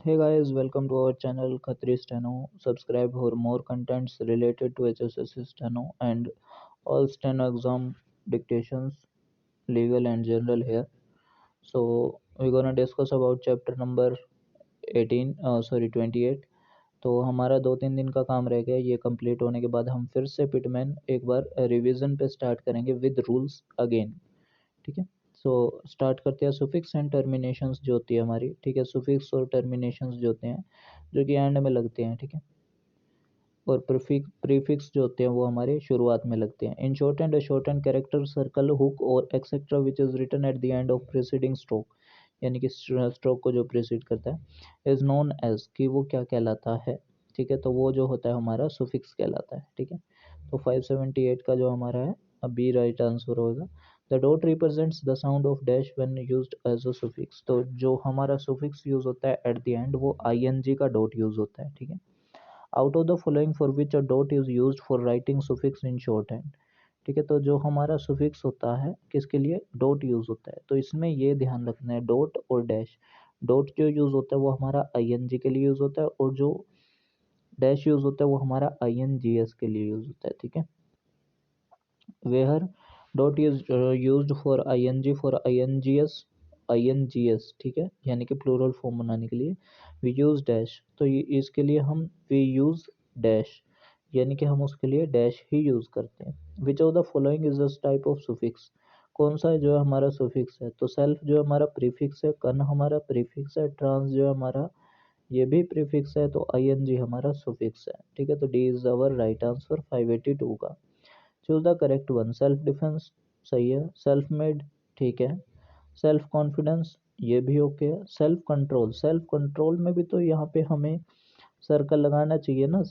Hey guys, welcome to our channel Khatri Steno. Subscribe for more contents related to HSSC Steno and all Steno exam dictations, legal and general here. So we're gonna discuss about chapter number 28. तो हमारा 2-3 दिन का काम रह गया, ये complete होने के बाद हम फिर से पिटमैन एक बार रिवीजन पे स्टार्ट करेंगे विद रूल्स अगेन। ठीक है। सो स्टार्ट करते हैं। सुफिक्स एंड टर्मिनेशंस जो होती है हमारी, ठीक है, सुफिक्स और टर्मिनेशंस जो होते हैं जो कि एंड में लगते हैं, ठीक है, और प्रीफिक्स जो होते हैं वो हमारे शुरुआत में लगते हैं। In shorthand character circle hook और etcetera which is written at the end of preceding stroke, यानी कि स्ट्रोक को जो प्रीसीड करता है इज नोन एज, कि वो क्या कहलाता है। ठीक है, तो वो जो होता है हमारा सुफिक्स कहलाता है। ठीक है, तो 578 का जो हमारा है अब बी राइट आंसर होगा। The dot represents the sound of dash when used as a suffix, तो जो हमारा सुफिक्स यूज होता है एट द एंड वो आईएनजी का डॉट यूज होता है। ठीक है, out of the following for which a dot is used for writing suffix in short hand. ठीक है, तो जो हमारा सुफिक्स होता है किसके लिए डॉट यूज होता है, तो इसमें ये ध्यान रखना है डॉट और डैश। डॉट जो यूज होता है वो हमारा आईएनजी के लिए यूज होता है और जो डैश यूज होता है वो हमारा आईएनजीएस के लिए यूज होता है। ठीक है, where dot is used for ING for INGs, ठीक है, यानी कि प्लूरल फॉर्म बनाने के लिए वी यूज डैश, तो ये इसके लिए हम वी यूज डैश, यानी कि हम उसके लिए डैश ही यूज करते हैं। Which of the following is this type of suffix, कौन सा जो है हमारा सुफिक्स है, तो सेल्फ जो हमारा प्रीफिक्स है, कन हमारा प्रीफिक्स है, ट्रांस जो है हमारा ये भी प्रीफिक्स है, तो आईएनजी हमारा सुफिक्स है। ठीक है, तो D is our right answer 582 का। Choose the correct one. Self defence सही है, सेल्फ मेड ठीक है, सेल्फ कॉन्फिडेंस ये भी ओके है, सेल्फ कंट्रोल में भी तो यहाँ पे हमें सर्कल लगाना चाहिए ना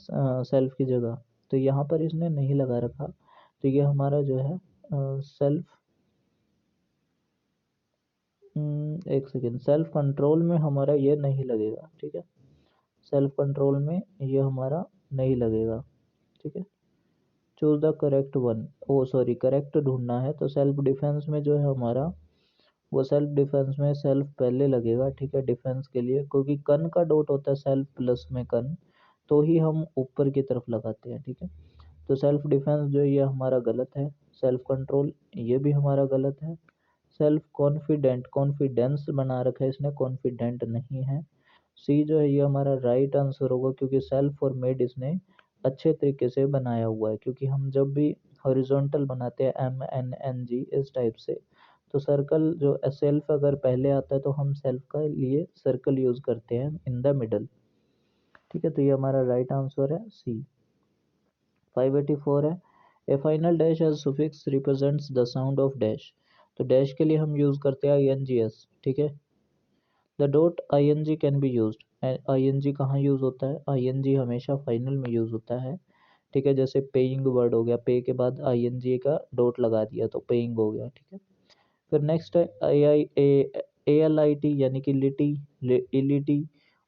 सेल्फ की जगह, तो यहाँ पर इसने नहीं लगा रखा, तो ये हमारा जो है सेल्फ, एक सेकेंड, सेल्फ कंट्रोल में हमारा ये नहीं लगेगा। ठीक है, सेल्फ कंट्रोल में ये हमारा नहीं लगेगा। ठीक है, choose the correct one, oh sorry correct ढूंढना है, तो सेल्फ डिफेंस में जो है हमारा वो सेल्फ डिफेंस में सेल्फ पहले लगेगा। ठीक है, डिफेंस के लिए, क्योंकि कन का डॉट होता है सेल्फ प्लस में कन, तो ही हम ऊपर की तरफ लगाते हैं। ठीक है, तो सेल्फ डिफेंस जो ये हमारा गलत है, सेल्फ कंट्रोल ये भी हमारा गलत है, सेल्फ कॉन्फिडेंट कॉन्फिडेंस बना रखा है इसने, कॉन्फिडेंट नहीं है। सी जो है ये हमारा राइट आंसर होगा, क्योंकि सेल्फ और मेड इसने अच्छे तरीके से बनाया हुआ है, क्योंकि हम जब भी हॉरिजॉन्टल बनाते हैं MNNG इस टाइप से, तो सर्कल जो सेल्फ अगर पहले आता है तो हम सेल्फ का लिए सर्कल यूज करते हैं इन द मिडल। ठीक है, तो ये हमारा राइट आंसर है सी। 584 है, a final dash as suffix represents the sound of dash, तो डैश के लिए हम यूज करते हैं INGS। ठीक है, the dot ING can be used, ING कहाँ यूज होता है, ING हमेशा फाइनल में यूज होता है। ठीक है, जैसे पेइंग वर्ड हो गया, पे के बाद ING का डॉट लगा दिया तो पेइंग हो गया। ठीक है, फिर नेक्स्ट है ALIT, यानी कि lity, ility,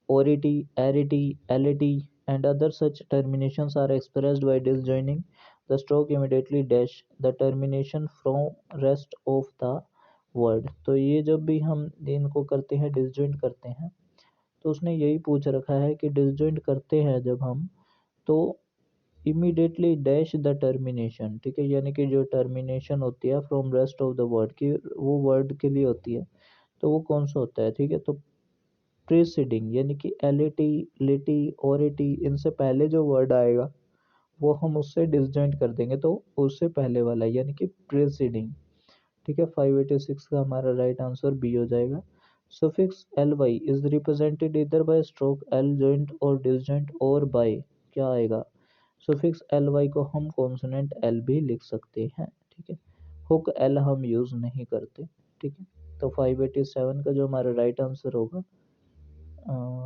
ority, arity, ality and other such terminations are expressed by disjoining the stroke immediately dash the termination from rest of the word, तो ये जब भी हम इनको करते हैं डिसजॉइंट करते हैं, तो उसने यही पूछ रखा है कि डिसजॉइंट करते हैं जब हम, तो इमीडिएटली डैश द टर्मिनेशन। ठीक है, यानी कि जो टर्मिनेशन होती है from rest of the word की, वो वर्ड के लिए होती है, तो वो कौन सा होता है। ठीक है, तो प्रीसीडिंग, यानी कि एलिटी, लिटी, ओरिटी, इनसे पहले जो वर्ड आएगा वो हम उससे डिसजॉइंट कर देंगे, तो उससे पहले वाला यानी कि प्रीसीडिंग। ठीक है, 586 का हमारा राइट आंसर बी हो जाएगा। सुफिक्स ly इज रिप्रेजेंटेड इधर बाय स्ट्रोक एल जॉइंट और डिसजॉइंट और बाय, क्या आएगा, सुफिक्स ly को हम कॉन्सोनेंट एल भी लिख सकते हैं। ठीक है, हुक एल हम यूज नहीं करते। ठीक है, तो 587 का जो हमारा राइट आंसर होगा,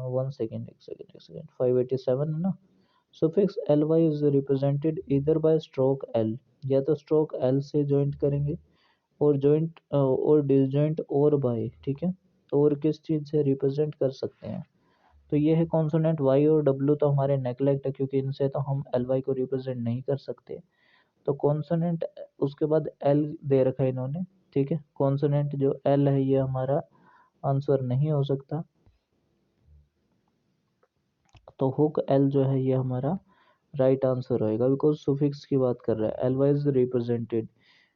वन सेकेंड, एक सेकेंड, 587 है ना। सुफिक्स ly इज रिप्रेजेंटेड इधर बाय स्ट्रोक एल, या तो स्ट्रोक एल से जॉइंट करेंगे और जॉइंट और डिसजॉइंट और बाय। ठीक है, तो और किस चीज़ से रिप्रेजेंट कर सकते हैं, तो ये है कॉन्सोनेंट वाई और डब्ल्यू, तो हमारे नेगलेक्ट है, क्योंकि इनसे तो हम एल वाई को रिप्रेजेंट नहीं कर सकते, तो कॉन्सोनेंट उसके बाद एल दे रखा है इन्होंने। ठीक है, कॉन्सोनेंट जो एल है ये हमारा आंसर नहीं हो सकता। तो हुक एल जो है ये हमारा राइट आंसर होएगा, बिकॉज सुफिक्स की बात कर रहा है। एल वाई इज रिप्रेजेंटेड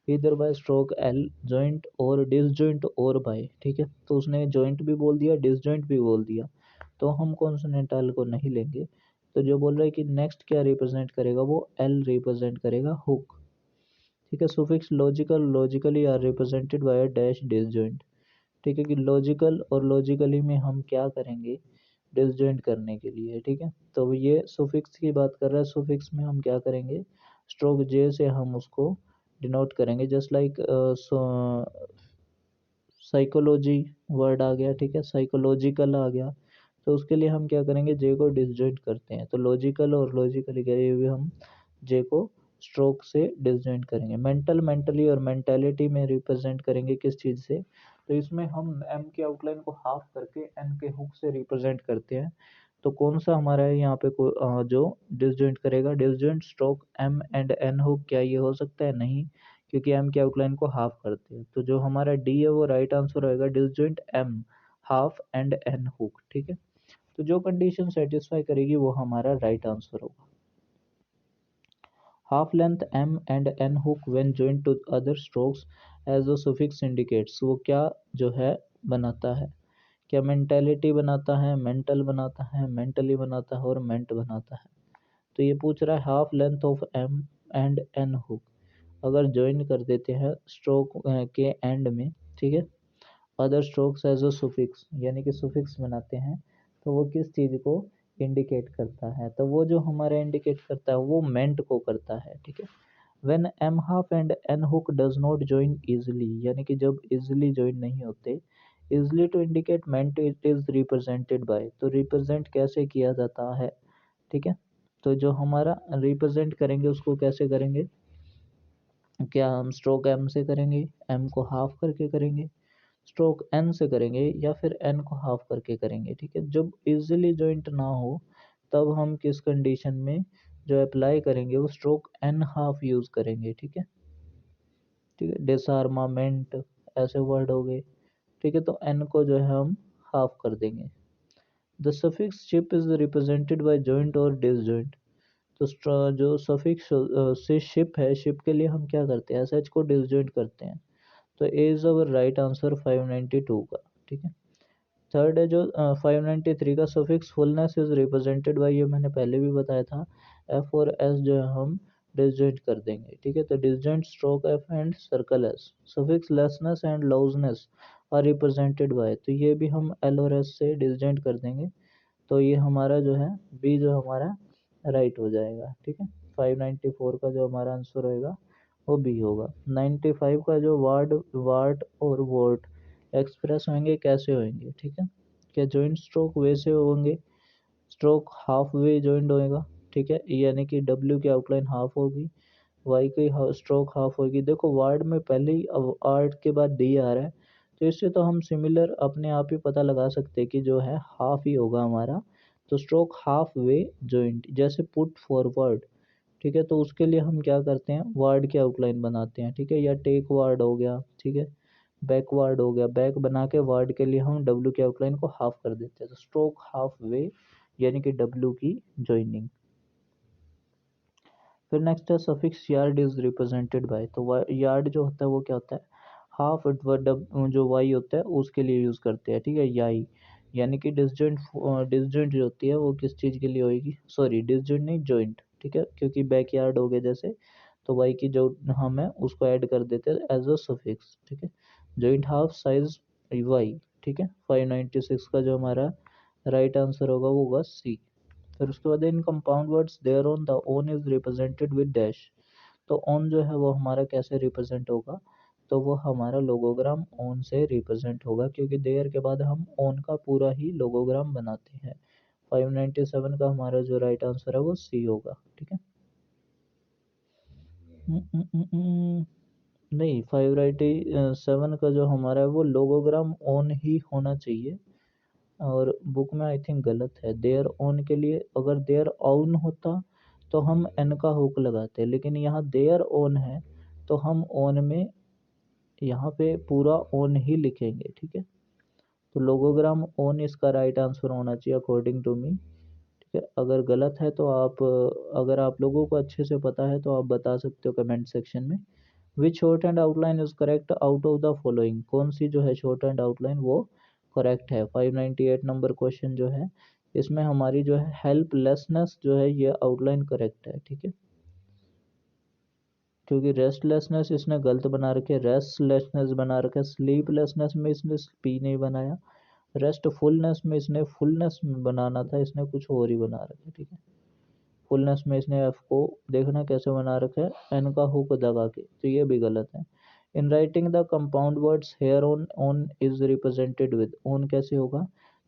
इधर बाय स्ट्रोक एल जॉइंट और डिसजॉइंट और बाय, ठीक है। तो उसने जॉइंट भी बोल दिया, डिसजॉइंट भी बोल दिया, तो हम कॉन्सोनेंटल को नहीं लेंगे। तो जो बोल रहा है कि नेक्स्ट क्या रिप्रेजेंट करेगा, वो एल रिप्रेजेंट करेगा हुक, ठीक है। Suffix logical logically are represented by dash disjoint, ठीक है, कि लॉजिकल और लॉजिकली में हम क्या करेंगे, डिसजॉइंट करने के लिए, ठीक है। तो ये सुफिक्स की बात कर रहा है, सुफिक्स में हम क्या करेंगे, स्ट्रोक जे से हम उसको डिनोट करेंगे, जस्ट लाइक साइकोलॉजी वर्ड आ गया, ठीक है, साइकोलॉजिकल आ गया, तो उसके लिए हम क्या करेंगे, जे को डिसजॉइंट करते हैं। तो लॉजिकल और लॉजिकली के लिए भी हम जे को स्ट्रोक से डिसजॉइंट करेंगे। मेंटल मेंटली और मेंटालिटी में रिप्रेजेंट करेंगे किस चीज़ से, तो इसमें हम एम की आउटलाइन को हाफ करके एन के हुक से रिप्रेजेंट करते हैं। तो कौन सा हमारा है यहाँ पे जो डिसजॉइंट करेगा, disjoint stroke M and N hook, क्या ये हो सकता है, नहीं, क्योंकि एम की आउटलाइन को हाफ करते हैं। तो जो हमारा डी है वो राइट आंसर होएगा, disjoint M half and N hook, ठीक है। तो जो कंडीशन सेटिस्फाई करेगी वो हमारा राइट आंसर होगा। Half length M and N hook when joint to other strokes as the suffix indicates, वो क्या जो है बनाता है, क्या मेंटेलिटी बनाता है, मेंटल बनाता है, मेंटली बनाता है और मेंट बनाता है। तो ये पूछ रहा है half length of M and N hook अगर ज्वाइन कर देते हैं स्ट्रोक के एंड में, ठीक है, other strokes as a suffix, यानी कि सुफिक्स बनाते हैं, तो वो किस चीज़ को इंडिकेट करता है, तो वो जो हमारा इंडिकेट करता है वो मेंट को करता है, ठीक है। When M half and N hook does not join easily, यानी कि जब इजिली जॉइन नहीं होते, easily to indicate ment it is represented by, तो रिप्रेजेंट कैसे किया जाता है, ठीक है। तो जो हमारा रिप्रेजेंट करेंगे उसको कैसे करेंगे, क्या हम स्ट्रोक एम से करेंगे, एम को हाफ करके करेंगे, स्ट्रोक एन से करेंगे, या फिर एन को हाफ करके करेंगे, ठीक है। जब इजिली जॉइंट ना हो तब हम किस कंडीशन में जो अप्लाई करेंगे वो स्ट्रोक एन हाफ यूज करेंगे, ठीक है, ठीक है। डिसआर्मामेंट ऐसे वर्ड हो गए, ठीक है, तो एन को जो है हम हाफ कर देंगे। The suffix ship is represented bye joint और डिसजॉइंट, तो जो सफिक्स से शिप है, शिप के लिए हम क्या करते हैं, एस एच को डिसजॉइंट करते हैं। तो ए इज अवर राइट आंसर 592 का, ठीक है। थर्ड है जो 593 का suffix fullness is represented bye, ये मैंने पहले भी बताया था, एफ और एस जो है हम डिसजॉइंट कर देंगे, ठीक है। तो disjoint stroke F and circle S, suffix lessness and lousness are represented by, तो ये भी हम एल और एस से डिसजॉइंट कर देंगे। तो ये हमारा जो है बी जो हमारा राइट हो जाएगा, ठीक है। 594 का जो हमारा आंसर होएगा वो बी होगा। 95 का जो वार्ड वार्ट और वोट एक्सप्रेस होंगे कैसे होंगे, ठीक है, क्या जॉइंट स्ट्रोक वे से होंगे, स्ट्रोक हाफ वे जॉइंट होएगा, ठीक है, यानी कि डब्ल्यू की आउटलाइन हाफ होगी, वाई की स्ट्रोक हाफ होगी। देखो वार्ड में पहले ही आर्ट के बाद डी आ रहा है, तो इससे तो हम सिमिलर अपने आप ही पता लगा सकते हैं कि जो है हाफ ही होगा हमारा। तो स्ट्रोक हाफ वे जॉइंट, जैसे पुट फॉरवर्ड, ठीक है, तो उसके लिए हम क्या करते हैं, वार्ड की आउटलाइन बनाते हैं, ठीक है, या टेक वार्ड हो गया, ठीक है, बैकवर्ड हो गया, बैक बना के वार्ड के लिए हम डब्ल्यू की आउटलाइन को हाफ कर देते हैं। तो स्ट्रोक हाफ वे यानी कि डब्ल्यू की ज्वाइनिंग। फिर नेक्स्ट है suffix yard is represented by, तो यार्ड जो होता है वो क्या होता है, हाफ जो वाई होता है उसके लिए यूज करते हैं, ठीक है, याई, यानी कि डिसजॉइंट, डिसजॉइंट जो होती है वो किस चीज के लिए होगी, सॉरी डिसजॉइंट नहीं जॉइंट, ठीक है, क्योंकि बैक यार्ड हो गए जैसे, तो वाई की जो हम है उसको ऐड कर देते हैं एज अ सफिक्स, ठीक है। जॉइंट हाफ साइज वाई, ठीक है। 596 का जो हमारा राइट आंसर होगा वो होगा सी। फिर उसके बाद in compound words there on the own is represented with dash, तो ऑन जो है वो हमारा कैसे रिप्रेजेंट होगा, तो वो हमारा लोगोग्राम ऑन से रिप्रेजेंट होगा, क्योंकि देयर के बाद हम ऑन का पूरा ही लोगोग्राम बनाते हैं। 597 का हमारा जो राइट आंसर है वो सी होगा, ठीक है। नहीं, 597 का जो हमारा है वो लोगोग्राम ऑन ही होना चाहिए, और बुक में आई थिंक गलत है, देयर ऑन के लिए अगर देयर ऑन होता तो हम एन का हुक लगाते, लेकिन यहाँ देयर ऑन है तो हम ऑन में यहाँ पे पूरा ऑन ही लिखेंगे, ठीक है। तो लोगोग्राम ऑन इसका राइट आंसर होना चाहिए अकॉर्डिंग टू मी, ठीक ठीक है, अगर गलत है तो आप, अगर आप लोगों को अच्छे से पता है तो आप बता सकते हो कमेंट सेक्शन में। Which shorthand outline is correct out of the following, कौन सी जो है शॉर्ट एंड आउटलाइन वो करेक्ट है। 598 नंबर क्वेश्चन जो है इसमें हमारी जो है हेल्पलेसनेस जो है ये आउटलाइन करेक्ट है। ठीक है, क्योंकि रेस्टलेसनेस इसने गलत बना रखे, रेस्टलेसनेस बना रखा है, स्लीपलेसनेस में इसने पी नहीं बनाया, रेस्टफुलनेस में इसने फुलनेस में बनाना था, इसने कुछ और ही बना रखा है। ठीक है, फुलनेस में इसने एफ को देखना कैसे बना रखा है, एन का हुक दगा के, तो ये भी गलत है। In writing the compound words here on, on is represented with, on कैसे होगा,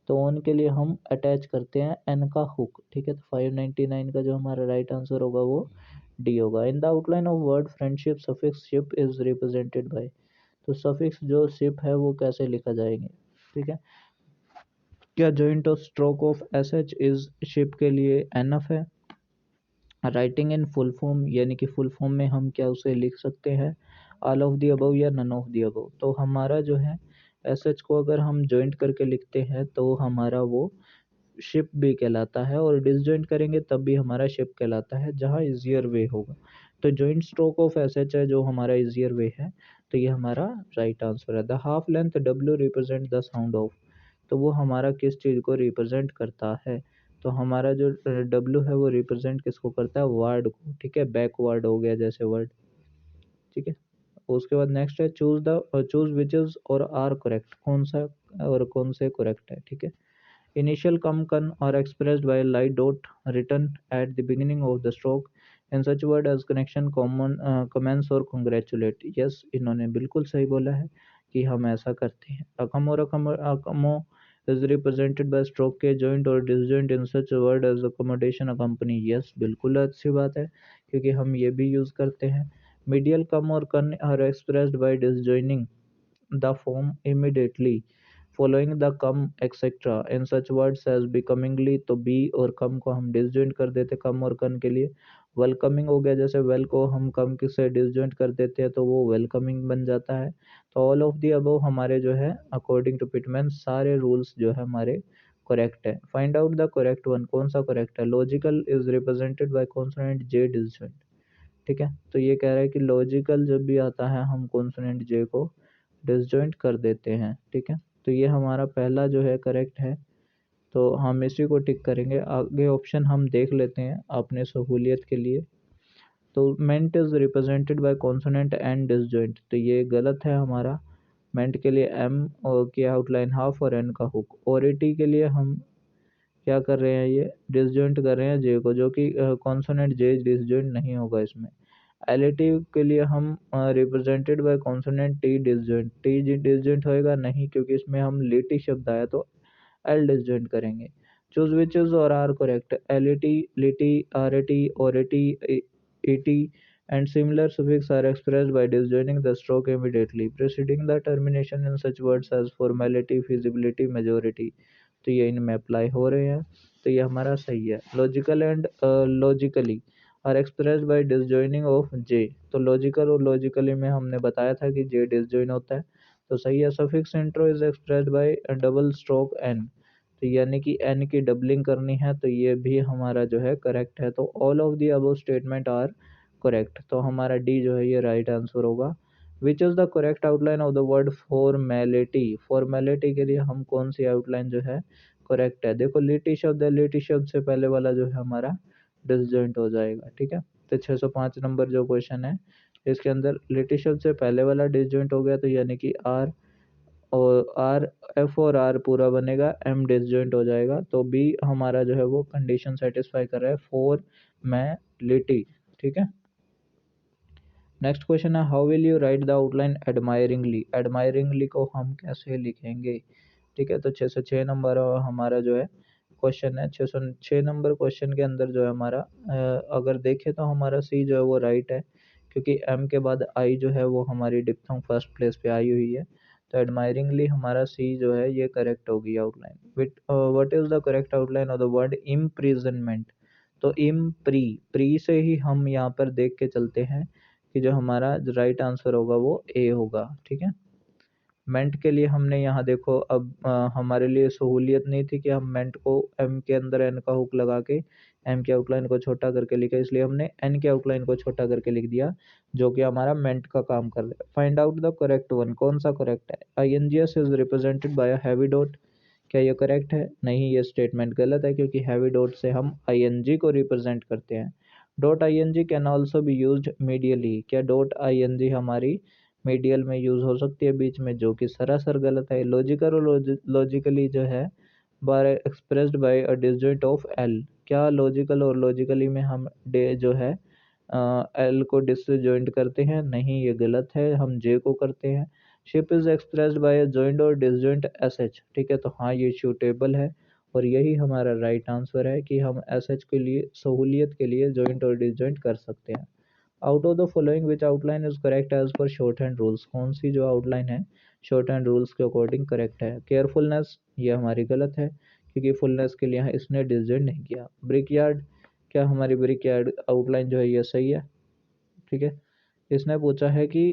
तो ऑन के लिए हम अटैच करते हैं एन का हुक। ठीक है, तो 599 का जो हमारा राइट आंसर होगा वो डी होगा। In the outline of word friendship suffix ship is represented by, तो सफिक्स जो शिप है वो कैसे लिखा जाएंगे। ठीक है, क्या joint of stroke of S H is ship के लिए एन एफ है। राइटिंग इन फुल फॉर्म, यानी कि फुल फॉर्म में हम क्या उसे लिख सकते हैं, ऑल ऑफ दी अबव या नन ऑफ दी अबव। तो हमारा जो है एस एच को अगर हम जॉइंट करके लिखते हैं तो हमारा वो शिप भी कहलाता है, और डिसजॉइंट करेंगे तब भी हमारा शिप कहलाता है, जहाँ इजियर वे होगा। तो joint stroke of S H है जो हमारा इजियर वे है, तो ये हमारा राइट आंसर है। The half length W represent the sound of, तो वो हमारा किस चीज़ को रिप्रेजेंट करता है, तो हमारा जो डब्ल्यू है वो रिप्रेजेंट किसको करता है, वर्ड को। ठीक है, बैकवर्ड हो गया जैसे वर्ड। ठीक है, उसके बाद नेक्स्ट है चूज विच इज और आर करेक्ट, कौन सा और कौन से करेक्ट है। ठीक है, initial come con are expressed by a light dot written at the beginning of the stroke in such word as connection, common, commence और congratulate। yes, इन्होंने बिल्कुल सही बोला है कि हम ऐसा करते हैं। अकम और अकमो is represented by stroke के joint और disjoint in such a word as accommodation accompany। yes, बिल्कुल अच्छी बात है, क्योंकि हम ये भी यूज करते हैं। medial come और con are expressed by disjoining the form immediately following the come etc in such words as becomingly, तो be और come को हम डिसजॉइंट कर देते come और con के लिए। वेलकमिंग हो गया, जैसे वेल को हम come से डिसजॉइंट कर देते हैं तो वो वेलकमिंग बन जाता है। तो ऑल ऑफ दी अबव हमारे जो है अकॉर्डिंग टू पिटमैन सारे रूल्स जो है हमारे करेक्ट है। Find out the correct one, कौन सा करेक्ट है। Logical is represented by consonant J disjoint. ठीक है, तो ये कह रहा है कि लॉजिकल जब भी आता है हम कॉन्सोनेंट जे को डिसजॉइंट कर देते हैं। ठीक है, तो ये हमारा पहला जो है करेक्ट है, तो हम इसी को टिक करेंगे। आगे ऑप्शन हम देख लेते हैं अपने सहूलियत के लिए। तो meant is represented by consonant and disjoint, तो ये गलत है हमारा। मेंट के लिए एम और की आउटलाइन हाफ और एन का हुक। ओरिटी के लिए हम क्या कर रहे हैं, ये डिसजॉइंट कर रहे हैं जे को, जो कि कॉन्सोनेंट जे डिसजॉइंट नहीं होगा इसमें। एलिटिव के लिए हम represented by consonant T disjoint, T disjoint होएगा नहीं, क्योंकि इसमें हम लिटी शब्द आया तो एल डिसजॉइंट करेंगे। चूज विच इज और are correct, ality, lity, rity, ority, ety and similar suffix are expressed by disjoining the stroke immediately preceding the termination in such words as formality, feasibility, majority। तो ये इनमें apply हो रहे हैं, तो ये हमारा सही है। Logical and logically are expressed by disjoining of J, तो लॉजिकल और लॉजिकली में हमने बताया था कि जे डिसजॉइन होता है, तो सही है। Suffix intro is expressed by double stroke N, तो यानी कि एन की डबलिंग करनी है, तो ये भी हमारा जो है करेक्ट है। तो all of the above statement are correct, तो हमारा डी जो है ये राइट आंसर होगा। Which is the correct outline of the word formality, formality के लिए हम कौन सी आउटलाइन जो है करेक्ट है। देखो लिटी शब्द है, लिटी शब्द से पहले वाला जो है हमारा डिसजॉइंट हो जाएगा। ठीक है, तो 605 नंबर जो क्वेश्चन है इसके अंदर लिटी शब्द से पहले वाला डिसजॉइंट हो गया, तो यानी कि आर और आर, एफ और आर पूरा बनेगा, एम डिसजॉइंट हो जाएगा, तो बी हमारा जो है वो कंडीशन सेटिस्फाई कर रहा है फॉर मैं लिटी। ठीक है, नेक्स्ट क्वेश्चन है how will you write the outline admiringly, admiringly को हम कैसे लिखेंगे। ठीक है, तो 606 नंबर हमारा जो है क्वेश्चन है। 606 नंबर क्वेश्चन के अंदर जो है हमारा अगर देखें तो हमारा सी जो है वो राइट है, क्योंकि एम के बाद आई जो है वो हमारी डिप्थोंग फर्स्ट प्लेस पे आई हुई है, तो एडमायरिंगली हमारा सी जो है ये करेक्ट होगी outline. With what is the correct outline of the word imprisonment, तो इम प्री, प्री से ही हम यहाँ पर देख के चलते हैं कि जो हमारा राइट आंसर होगा वो ए होगा। ठीक है, मेंट के लिए हमने यहाँ देखो अब हमारे लिए सहूलियत नहीं थी कि हम मेंट को एम के अंदर एन का हुक लगा के एम के आउटलाइन को छोटा करके लिखे, इसलिए हमने एन के आउटलाइन को छोटा करके लिख दिया, जो कि हमारा मेंट का काम कर रहा है। Find out the correct one, कौन सा करेक्ट है? INGS is represented bye a heavy dot, क्या ये करेक्ट है? नहीं, ये स्टेटमेंट गलत है, क्योंकि हैवी डॉट से हम ING को रिप्रेजेंट करते हैं। Dot ING can also be use medially, क्या डॉट ING हमारी मीडियल में यूज हो सकती है बीच में, जो कि सरासर गलत है। लॉजिकल और लॉजिकली जो है बार expressed by a digit of L, क्या लॉजिकल और लॉजिकली में हम डे जो है एल को डिसजॉइंट करते हैं? नहीं, ये गलत है, हम जे को करते हैं। Ship is expressed by a joint और डिसजॉइंट एस एच, ठीक है, तो हाँ ये सूटेबल है और यही हमारा राइट आंसर है कि हम एस एच के लिए सहूलियत के लिए जॉइंट और डिसजॉइंट कर सकते हैं। Out of the following which outline is correct as per shorthand rules, कौन सी जो आउटलाइन है शॉर्ट हैंड रूल्स के अकॉर्डिंग करेक्ट है? केयरफुलनेस, ये हमारी गलत है, क्योंकि फुलनेस के लिए इसने डिसजॉइंट नहीं किया। ब्रिक यार्ड, क्या हमारी ब्रिक यार्ड आउटलाइन जो है ये सही है? ठीक है, इसने पूछा है कि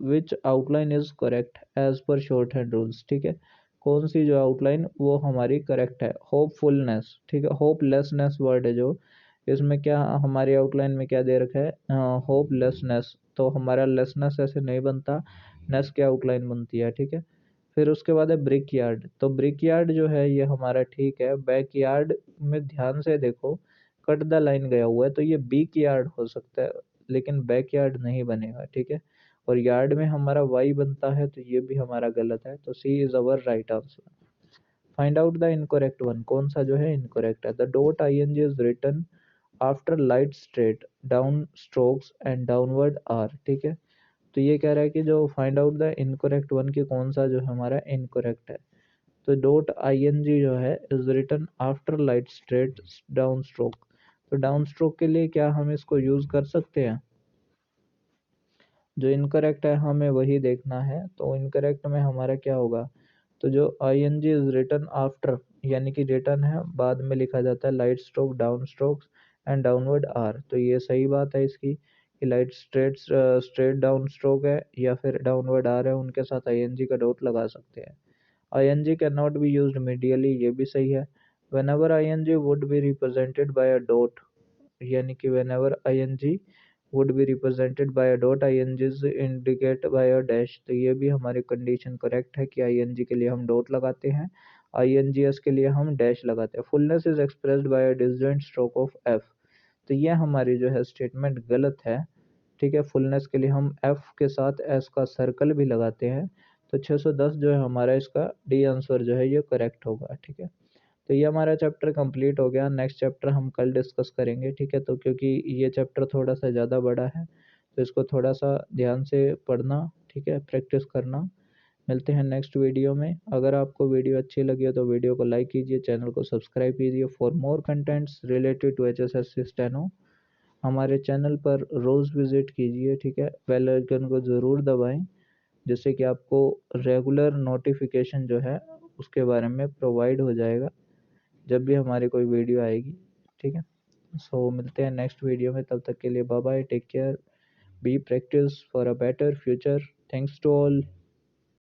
which outline is correct as per shorthand rules, ठीक है, कौन सी जो आउटलाइन वो हमारी करेक्ट है? होपफुलनेस, ठीक है, होपलेसनेस वर्ड है जो, इसमें क्या हमारी आउटलाइन में क्या दे रखा है? होपलेसनेस, तो हमारा लेसनेस ऐसे नहीं बनता, नेस की आउटलाइन बनती है, ठीक है। फिर उसके बाद है ब्रिक यार्ड, तो ब्रिक यार्ड जो है ये हमारा ठीक है। बैक यार्ड में ध्यान से देखो, कट द लाइन गया हुआ है, तो ये बीक यार्ड हो सकता है, लेकिन बैक यार्ड नहीं बनेगा, ठीक है। और यार्ड में हमारा वाई बनता है, तो ये भी हमारा गलत है, तो C is our right answer. Find out the incorrect one, कौन सा जो है इनकरेक्ट है? The dot ING is written after light straight down strokes and downward are, ठीक है। तो ये कह रहा है कि जो find out the incorrect one की कौन सा जो है हमारा इनकरेक्ट है, तो डॉट ING जो है is written after light straight down stroke, तो डाउन स्ट्रोक के लिए क्या हम इसको यूज कर सकते हैं? जो इनकरेक्ट है हमें वही देखना है, तो इनकरेक्ट में हमारा क्या होगा? तो जो ING इज रिटन आफ्टर, यानी कि रिटर्न है बाद में लिखा जाता है light stroke down strokes and downward are, तो ये सही बात है इसकी कि light straight straight down stroke है या फिर डाउनवर्ड आर है, उनके साथ ING का डॉट लगा सकते हैं। ING can not be use medially, ये भी सही है। When ever ING would be represented by a dot, यानी कि when ever ING would be represented by a dot, INGs indicate by a dash, तो ये भी हमारी कंडीशन करेक्ट है कि ING के लिए हम डॉट लगाते हैं, INGS के लिए हम डैश लगाते हैं। Fullness is expressed by a disjoint stroke of F, तो ये हमारी जो है स्टेटमेंट गलत है, ठीक है। फुलनेस के लिए हम एफ के साथ एस का सर्कल भी लगाते हैं, तो 610 जो है हमारा इसका डी आंसर जो है ये करेक्ट होगा, ठीक है। तो ये हमारा चैप्टर कंप्लीट हो गया। नेक्स्ट चैप्टर हम कल डिस्कस करेंगे, ठीक है। तो क्योंकि ये चैप्टर थोड़ा सा ज़्यादा बड़ा है, तो इसको थोड़ा सा ध्यान से पढ़ना, ठीक है, प्रैक्टिस करना। मिलते हैं नेक्स्ट वीडियो में। अगर आपको वीडियो अच्छी लगी हो तो वीडियो को लाइक कीजिए, चैनल को सब्सक्राइब कीजिए for more contents related to HSSC steno. हमारे चैनल पर रोज़ विज़िट कीजिए, ठीक है। बेल आइकन को ज़रूर दबाएं, जिससे कि आपको रेगुलर नोटिफिकेशन जो है उसके बारे में प्रोवाइड हो जाएगा जब भी हमारी कोई वीडियो आएगी, ठीक है। सो मिलते हैं नेक्स्ट वीडियो में, तब तक के लिए bye bye, take care, be practice for a better future. Thanks to all.